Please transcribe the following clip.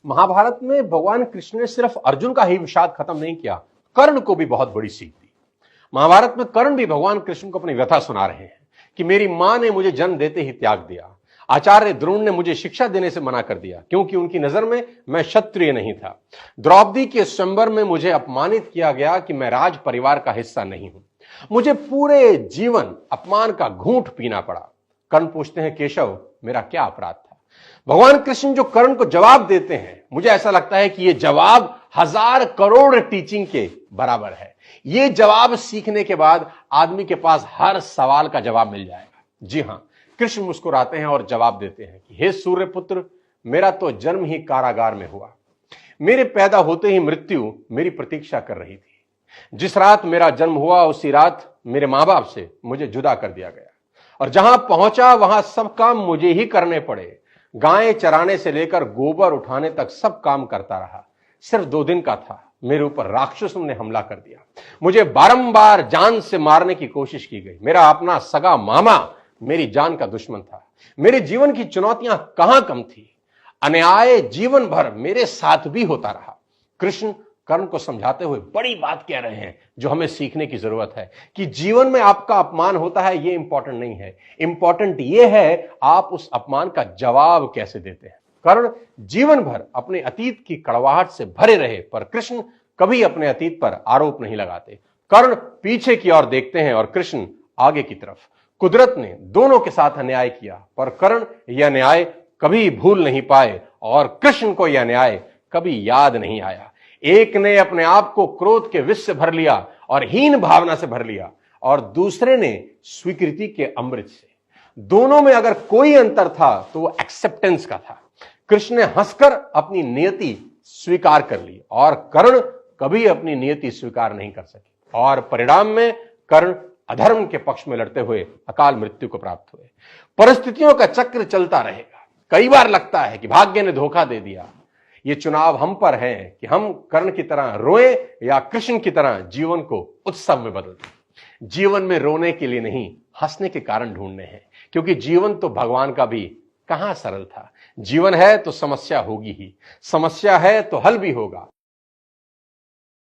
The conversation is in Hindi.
महाभारत में भगवान कृष्ण ने सिर्फ अर्जुन का ही विषाद खत्म नहीं किया, कर्ण को भी बहुत बड़ी सीख दी। महाभारत में कर्ण भी भगवान कृष्ण को अपनी व्यथा सुना रहे हैं कि मेरी मां ने मुझे जन्म देते ही त्याग दिया, आचार्य द्रोण ने मुझे शिक्षा देने से मना कर दिया क्योंकि उनकी नजर में मैं क्षत्रिय नहीं था। द्रौपदी के स्वयंवर में मुझे अपमानित किया गया कि मैं राज परिवार का हिस्सा नहीं हूं। मुझे पूरे जीवन अपमान का घूंट पीना पड़ा। कर्ण पूछते हैं, केशव मेरा क्या अपराध था? भगवान कृष्ण जो कर्ण को जवाब देते हैं, मुझे ऐसा लगता है कि यह जवाब 1000 करोड़ टीचिंग के बराबर है। यह जवाब सीखने के बाद आदमी के पास हर सवाल का जवाब मिल जाएगा। जी हां, कृष्ण मुस्कुराते हैं और जवाब देते हैं कि हे सूर्यपुत्र, मेरा तो जन्म ही कारागार में हुआ। मेरे पैदा होते ही मृत्यु मेरी प्रतीक्षा कर रही थी। जिस रात मेरा जन्म हुआ उसी रात मेरे मां बाप से मुझे जुदा कर दिया गया और जहां पहुंचा वहां सब काम मुझे ही करने पड़े। गायें चराने से लेकर गोबर उठाने तक सब काम करता रहा। सिर्फ 2 दिन का था, मेरे ऊपर राक्षसों ने हमला कर दिया। मुझे बारंबार जान से मारने की कोशिश की गई। मेरा अपना सगा मामा मेरी जान का दुश्मन था। मेरे जीवन की चुनौतियां कहां कम थी। अन्याय जीवन भर मेरे साथ भी होता रहा। कृष्ण कर्ण को समझाते हुए बड़ी बात कह रहे हैं जो हमें सीखने की जरूरत है कि जीवन में आपका अपमान होता है, यह इंपॉर्टेंट नहीं है। इंपॉर्टेंट यह है आप उस अपमान का जवाब कैसे देते हैं। कर्ण जीवन भर अपने अतीत की कड़वाहट से भरे रहे, पर कृष्ण कभी अपने अतीत पर आरोप नहीं लगाते। कर्ण पीछे की ओर देखते हैं और कृष्ण आगे की तरफ। कुदरत ने दोनों के साथ अन्याय किया, पर कर्ण यह न्याय कभी भूल नहीं पाए और कृष्ण को यह न्याय कभी याद नहीं आया। एक ने अपने आप को क्रोध के विष से भर लिया और हीन भावना से भर लिया और दूसरे ने स्वीकृति के अमृत से। दोनों में अगर कोई अंतर था तो वो एक्सेप्टेंस का था। कृष्ण ने हंसकर अपनी नियति स्वीकार कर ली और कर्ण कभी अपनी नियति स्वीकार नहीं कर सके और परिणाम में कर्ण अधर्म के पक्ष में लड़ते हुए अकाल मृत्यु को प्राप्त हुए। परिस्थितियों का चक्र चलता रहेगा। कई बार लगता है कि भाग्य ने धोखा दे दिया। ये चुनाव हम पर है कि हम कर्ण की तरह रोएं या कृष्ण की तरह जीवन को उत्सव में बदल दें। जीवन में रोने के लिए नहीं, हंसने के कारण ढूंढने हैं, क्योंकि जीवन तो भगवान का भी कहां सरल था। जीवन है तो समस्या होगी ही, समस्या है तो हल भी होगा।